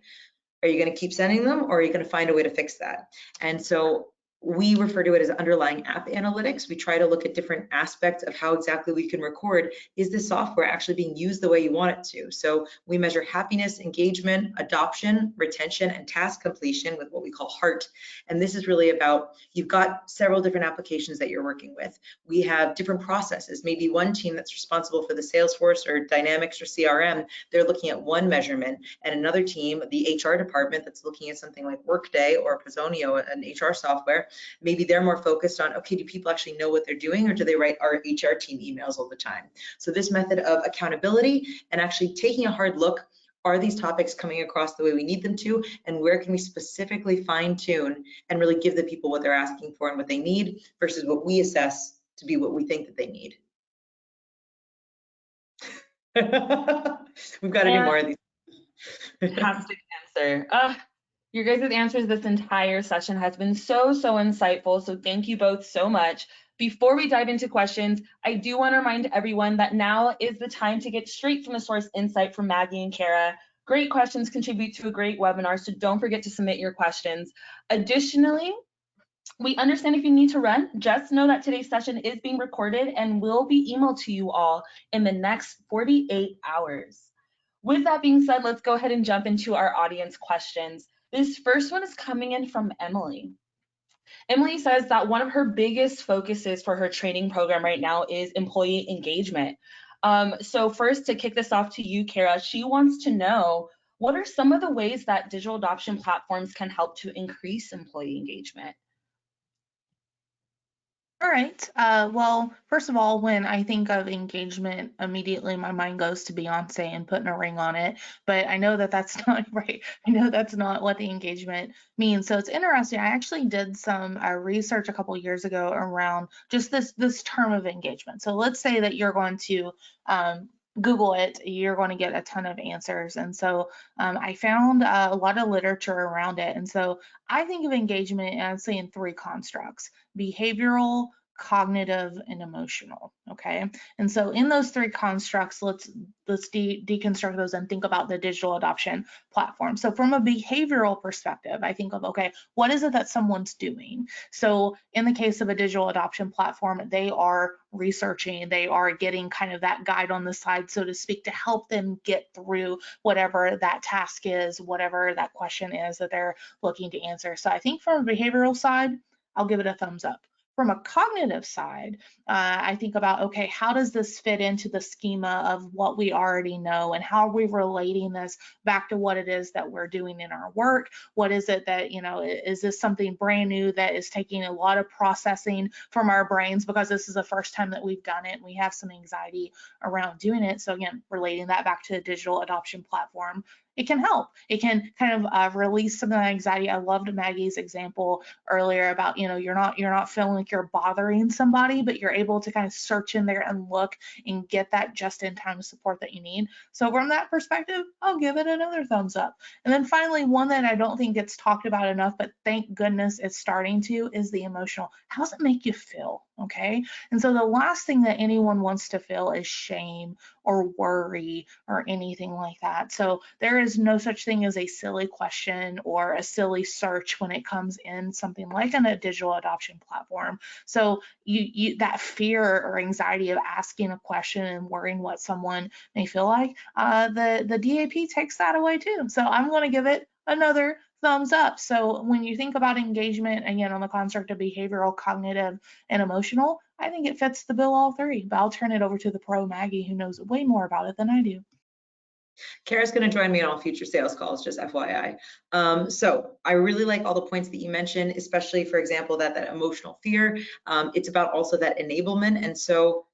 Are you going to keep sending them, or are you going to find a way to fix that? And so We refer to it as underlying app analytics. We try to look at different aspects of how exactly we can record, is this software actually being used the way you want it to? So we measure happiness, engagement, adoption, retention, and task completion with what we call HEART. And this is really about, you've got several different applications that you're working with. We have different processes. Maybe one team that's responsible for the Salesforce or Dynamics or CRM, they're looking at one measurement, and another team, the HR department, that's looking at something like Workday or Personio, an HR software. Maybe they're more focused on, okay, do people actually know what they're doing, or do they write our HR team emails all the time? So this method of accountability and actually taking a hard look, are these topics coming across the way we need them to, and where can we specifically fine tune and really give the people what they're asking for and what they need versus what we assess to be what we think that they need. We've got to do more of these. Fantastic answer. Your guys' answers this entire session has been so insightful. So thank you both so much. Before we dive into questions, I do want to remind everyone that now is the time to get straight from the source insight from Maggie and Cara. Great questions contribute to a great webinar, so don't forget to submit your questions. Additionally, we understand if you need to run, just know that today's session is being recorded and will be emailed to you all in the next 48 hours. With that being said, let's go ahead and jump into our audience questions. This first one is coming in from Emily. Emily says that one of her biggest focuses for her training program right now is employee engagement. So first, to kick this off to you, Cara, she wants to know, what are some of the ways that digital adoption platforms can help to increase employee engagement? All right. Well, first of all, when I think of engagement, immediately my mind goes to Beyonce and putting a ring on it. But I know that that's not right. I know that's not what the engagement means. So it's interesting. I actually did some research a couple years ago around just this term of engagement. So let's say that you're going to Google it, you're going to get a ton of answers. And so I found a lot of literature around it. And so I think of engagement, I'd say, in three constructs: behavioral, cognitive, and emotional. Okay. And so in those three constructs, let's deconstruct those and think about the digital adoption platform. So from a behavioral perspective, I think of, okay, what is it that someone's doing? So in the case of a digital adoption platform, they are researching, they are getting kind of that guide on the side, so to speak, to help them get through whatever that task is, whatever that question is that they're looking to answer. So I think from a behavioral side, I'll give it a thumbs up. From a cognitive side, I think about, okay, how does this fit into the schema of what we already know, and how are we relating this back to what it is that we're doing in our work? What is it that, is this something brand new that is taking a lot of processing from our brains because this is the first time that we've done it and we have some anxiety around doing it? So again, relating that back to the digital adoption platform, it can help. It can kind of release some of the anxiety. I loved Maggie's example earlier about, you're not feeling like you're bothering somebody, but you're able to kind of search in there and look and get that just-in-time support that you need. So from that perspective, I'll give it another thumbs up. And then finally, one that I don't think gets talked about enough, but thank goodness it's starting to, is the emotional. How does it make you feel? Okay. And so the last thing that anyone wants to feel is shame or worry or anything like that. So there is no such thing as a silly question or a silly search when it comes in something like a digital adoption platform. So you that fear or anxiety of asking a question and worrying what someone may feel like, the DAP takes that away too. So I'm going to give it another thumbs up. So when you think about engagement, again, on the construct of behavioral, cognitive, and emotional, I think it fits the bill, all three. But I'll turn it over to the pro Maggie, who knows way more about it than I do. Cara's going to join me on all future sales calls, just FYI. So I really like all the points that you mentioned, especially, for example, that emotional fear. It's about also that enablement. And so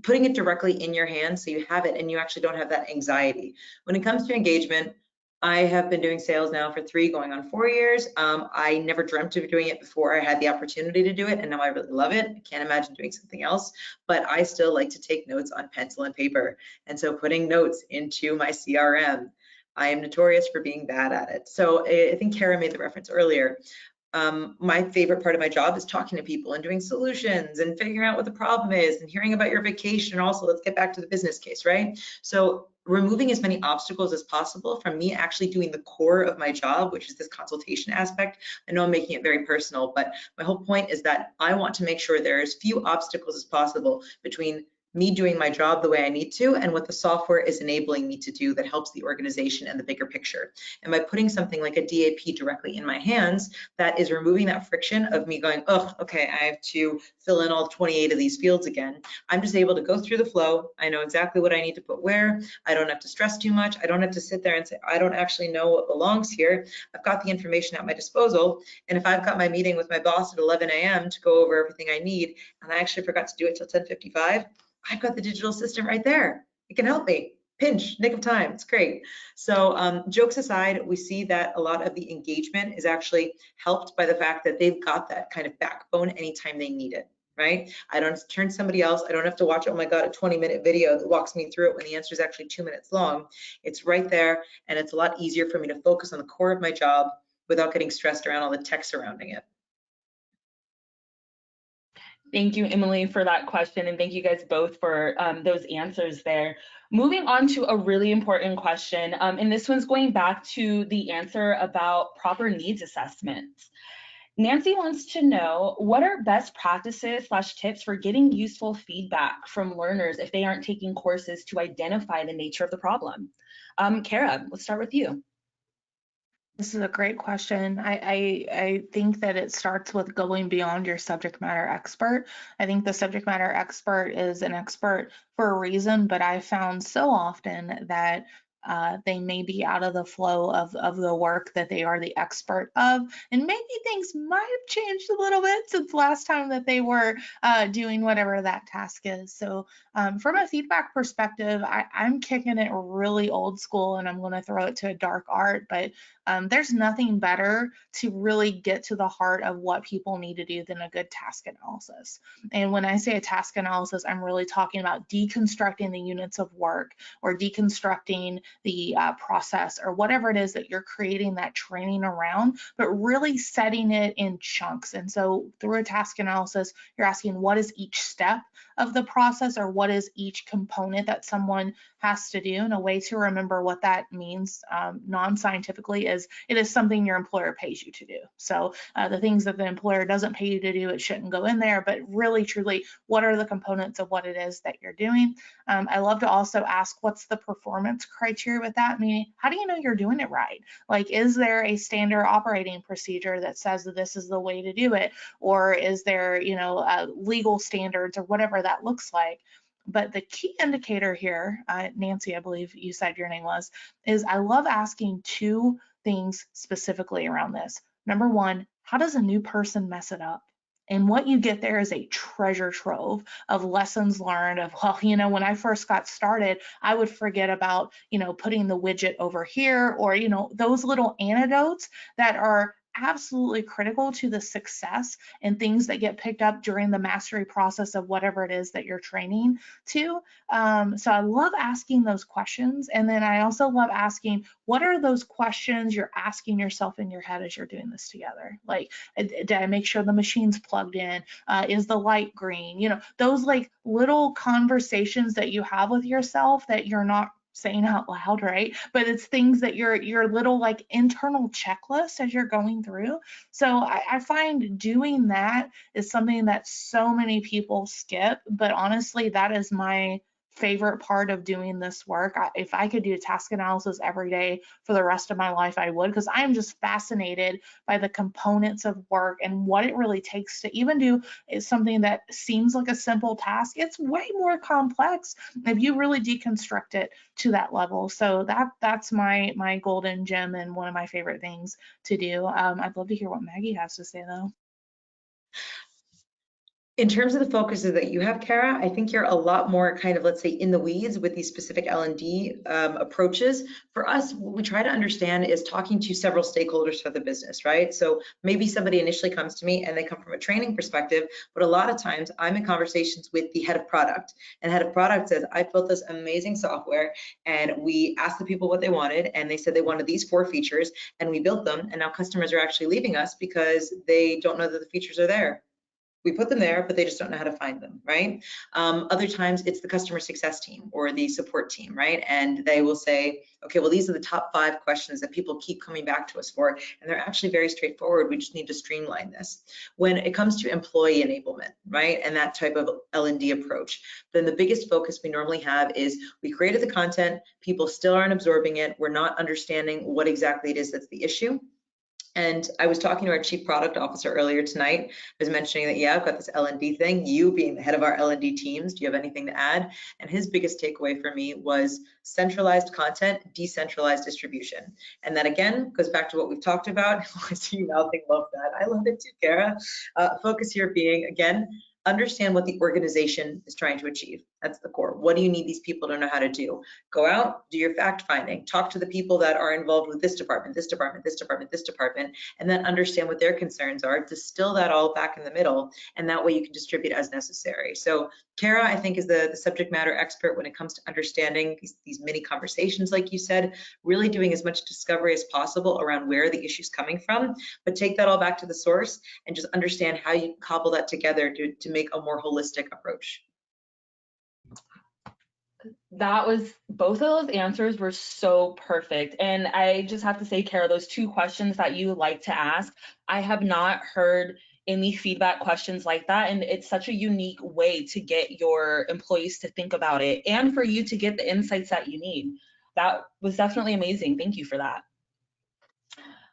putting it directly in your hands so you have it and you actually don't have that anxiety. When it comes to engagement, I have been doing sales now for 3 going on 4 years. I never dreamt of doing it before I had the opportunity to do it, and now I really love it. I can't imagine doing something else, but I still like to take notes on pencil and paper. And so putting notes into my CRM, I am notorious for being bad at it. So I think Cara made the reference earlier. My favorite part of my job is talking to people and doing solutions and figuring out what the problem is and hearing about your vacation. And also, let's get back to the business case, right? So removing as many obstacles as possible from me actually doing the core of my job, which is this consultation aspect. I know I'm making it very personal, but my whole point is that I want to make sure there are as few obstacles as possible between me doing my job the way I need to and what the software is enabling me to do that helps the organization and the bigger picture. And by putting something like a DAP directly in my hands, that is removing that friction of me going, oh, okay, I have to fill in all 28 of these fields again. I'm just able to go through the flow. I know exactly what I need to put where. I don't have to stress too much. I don't have to sit there and say, I don't actually know what belongs here. I've got the information at my disposal. And if I've got my meeting with my boss at 11 a.m. to go over everything I need, and I actually forgot to do it till 10:55, I've got the digital assistant right there. It can help me. Pinch, nick of time, it's great. So jokes aside, we see that a lot of the engagement is actually helped by the fact that they've got that kind of backbone anytime they need it, right? I don't turn somebody else, I don't have to watch, oh my God, a 20-minute video that walks me through it when the answer is actually 2 minutes long. It's right there, and it's a lot easier for me to focus on the core of my job without getting stressed around all the tech surrounding it. Thank you, Emily, for that question, and thank you guys both for those answers there. Moving on to a really important question, and this one's going back to the answer about proper needs assessments. Nancy wants to know, what are best practices / tips for getting useful feedback from learners if they aren't taking courses to identify the nature of the problem? Cara, let's start with you. This is a great question. I think that it starts with going beyond your subject matter expert. I think the subject matter expert is an expert for a reason, but I found so often that they may be out of the flow of the work that they are the expert of. And maybe things might have changed a little bit since last time that they were doing whatever that task is. So from a feedback perspective, I'm kicking it really old school, and I'm going to throw it to a dark art, but there's nothing better to really get to the heart of what people need to do than a good task analysis. And when I say a task analysis, I'm really talking about deconstructing the units of work or deconstructing the process or whatever it is that you're creating that training around, but really setting it in chunks. And so through a task analysis, you're asking what is each step of the process or what is each component that someone has to do. And a way to remember what that means non-scientifically is it is something your employer pays you to do. So the things that the employer doesn't pay you to do, it shouldn't go in there, but really truly, what are the components of what it is that you're doing? I love to also ask, what's the performance criteria with that? Meaning, how do you know you're doing it right? Like, is there a standard operating procedure that says that this is the way to do it? Or is there, legal standards or whatever that looks like? But the key indicator here, Nancy, I believe you said your name was, is I love asking two things specifically around this. Number one, how does a new person mess it up? And what you get there is a treasure trove of lessons learned of, well, when I first got started, I would forget about, putting the widget over here or, those little anecdotes that are absolutely critical to the success and things that get picked up during the mastery process of whatever it is that you're training to. So I love asking those questions. And then I also love asking, what are those questions you're asking yourself in your head as you're doing this together? Like, did I make sure the machine's plugged in? Is the light green? Those like little conversations that you have with yourself that you're not saying out loud, right? But it's things that your little like internal checklist as you're going through. So I find doing that is something that so many people skip, but honestly, that is my favorite part of doing this work. If I could do a task analysis every day for the rest of my life, I would, because I am just fascinated by the components of work and what it really takes to even do something that seems like a simple task. It's way more complex if you really deconstruct it to that level. So that's my golden gem and one of my favorite things to do. I'd love to hear what Maggie has to say though. In terms of the focuses that you have, Cara, I think you're a lot more kind of, let's say, in the weeds with these specific L&D approaches. For us, what we try to understand is talking to several stakeholders for the business, right? So maybe somebody initially comes to me and they come from a training perspective, but a lot of times I'm in conversations with the head of product, and head of product says, I built this amazing software, and we asked the people what they wanted, and they said they wanted these 4 features, and we built them, and now customers are actually leaving us because they don't know that the features are there. We put them there, but they just don't know how to find them, right? Other times it's the customer success team or the support team, right? And they will say, okay, well, these are the top 5 questions that people keep coming back to us for, and they're actually very straightforward. We just need to streamline this. When it comes to employee enablement, right, and that type of L&D approach, then the biggest focus we normally have is we created the content, people still aren't absorbing it, we're not understanding what exactly it is that's the issue. And I was talking to our chief product officer earlier tonight. I was mentioning that, yeah, I've got this L&D thing. You being the head of our L&D teams, do you have anything to add? And his biggest takeaway for me was centralized content, decentralized distribution. And that again goes back to what we've talked about. I see you mouthing, love that. I love it too, Cara. Focus here being, again, understand what the organization is trying to achieve. That's the core. What do you need these people to know how to do? Go out, do your fact finding, talk to the people that are involved with this department, this department, this department, this department, and then understand what their concerns are, distill that all back in the middle, and that way you can distribute as necessary. So Cara, I think, is the subject matter expert when it comes to understanding these mini conversations, like you said, really doing as much discovery as possible around where the issue's coming from, but take that all back to the source and just understand how you cobble that together to make a more holistic approach. That was, both of those answers were so perfect. And I just have to say, Cara, those 2 questions that you like to ask, I have not heard any feedback questions like that. And it's such a unique way to get your employees to think about it and for you to get the insights that you need. That was definitely amazing. Thank you for that.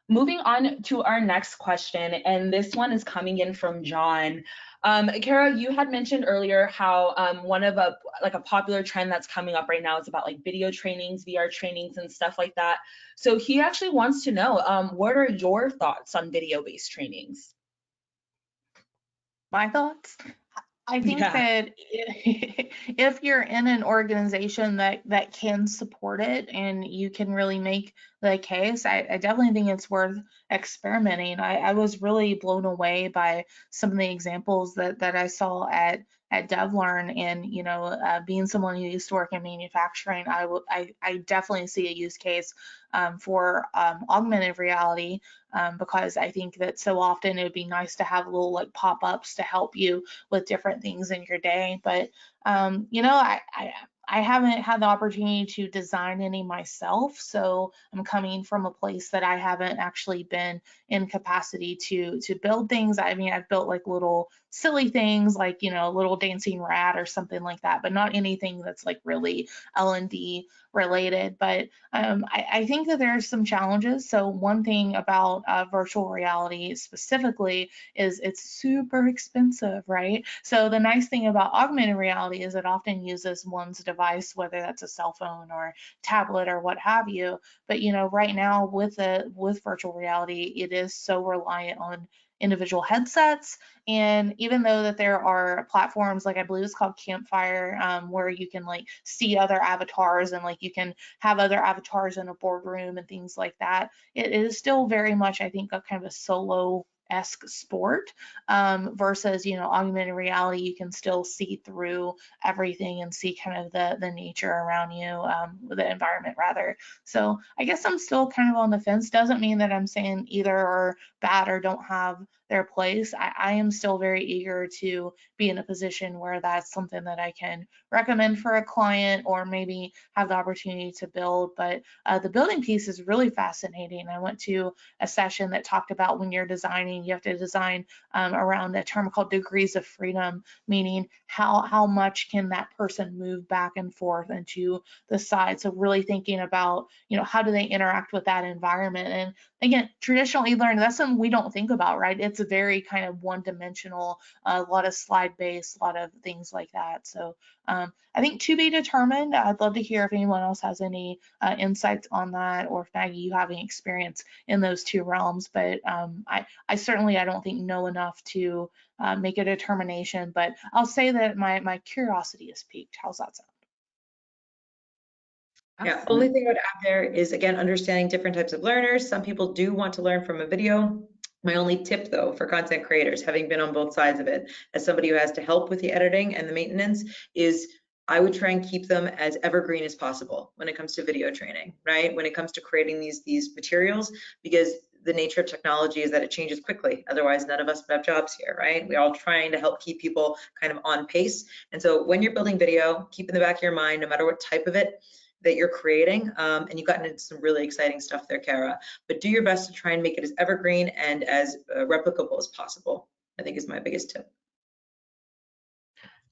Moving on to our next question, and this one is coming in from John. Cara, you had mentioned earlier how one of a popular trend that's coming up right now is about like video trainings, VR trainings, and stuff like that. So he actually wants to know, what are your thoughts on video-based trainings? My thoughts? I think that if you're in an organization that can support it and you can really make the case, I definitely think it's worth experimenting. I was really blown away by some of the examples that I saw at DevLearn, and being someone who used to work in manufacturing, I definitely see a use case for augmented reality, because I think that so often it would be nice to have little like pop-ups to help you with different things in your day. But I haven't had the opportunity to design any myself, so I'm coming from a place that I haven't actually been in capacity to build things. I mean, I've built like little silly things like, a little dancing rat or something like that, but not anything that's like really L&D related. But I think that there's some challenges. So one thing about virtual reality specifically is it's super expensive, right? So the nice thing about augmented reality is it often uses one's device, whether that's a cell phone or tablet or what have you. But right now with virtual reality, it is so reliant on individual headsets. And even though that there are platforms like, I believe it's called Campfire, where you can like see other avatars and like you can have other avatars in a boardroom and things like that, it is still very much, I think, a kind of a solo-esque sport, versus augmented reality. You can still see through everything and see kind of the nature around you, the environment rather. So I guess I'm still kind of on the fence. Doesn't mean that I'm saying either are bad or don't have their place. I am still very eager to be in a position where that's something that I can recommend for a client or maybe have the opportunity to build. But the building piece is really fascinating. I went to a session that talked about when you're designing, you have to design around a term called degrees of freedom, meaning how much can that person move back and forth and to the side. So really thinking about, how do they interact with that environment? And again, traditional e-learning, that's something we don't think about, right? It's a very kind of one-dimensional, a lot of slide-based, a lot of things like that. So I think to be determined. I'd love to hear if anyone else has any insights on that, or if Maggie, you have any experience in those 2 realms. But I certainly, I don't think know enough to make a determination, but I'll say that my curiosity is piqued. How's that sound? Yeah, only thing I would add there is, again, understanding different types of learners. Some people do want to learn from a video. My only tip though for content creators, having been on both sides of it, as somebody who has to help with the editing and the maintenance, is I would try and keep them as evergreen as possible when it comes to video training, right? When it comes to creating these materials, because the nature of technology is that it changes quickly. Otherwise, none of us would have jobs here, right? We're all trying to help keep people kind of on pace. And so when you're building video, keep in the back of your mind, no matter what type of it that you're creating, and you've gotten into some really exciting stuff there, Cara, but do your best to try and make it as evergreen and as replicable as possible, I think is my biggest tip.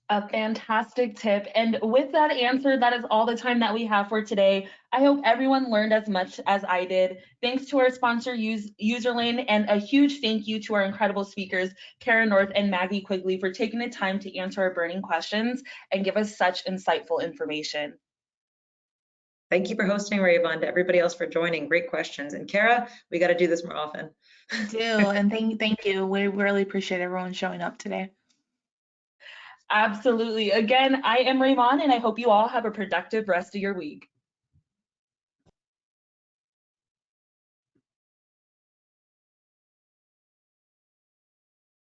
A fantastic tip. And with that answer, that is all the time that we have for today. I hope everyone learned as much as I did. Thanks to our sponsor, Userlane, and a huge thank you to our incredible speakers, Cara North and Maggie Quigley, for taking the time to answer our burning questions and give us such insightful information. Thank you for hosting, Rayvon, to everybody else for joining. Great questions. And Cara, we got to do this more often. We do, and thank you. We really appreciate everyone showing up today. Absolutely. Again, I am Rayvon, and I hope you all have a productive rest of your week.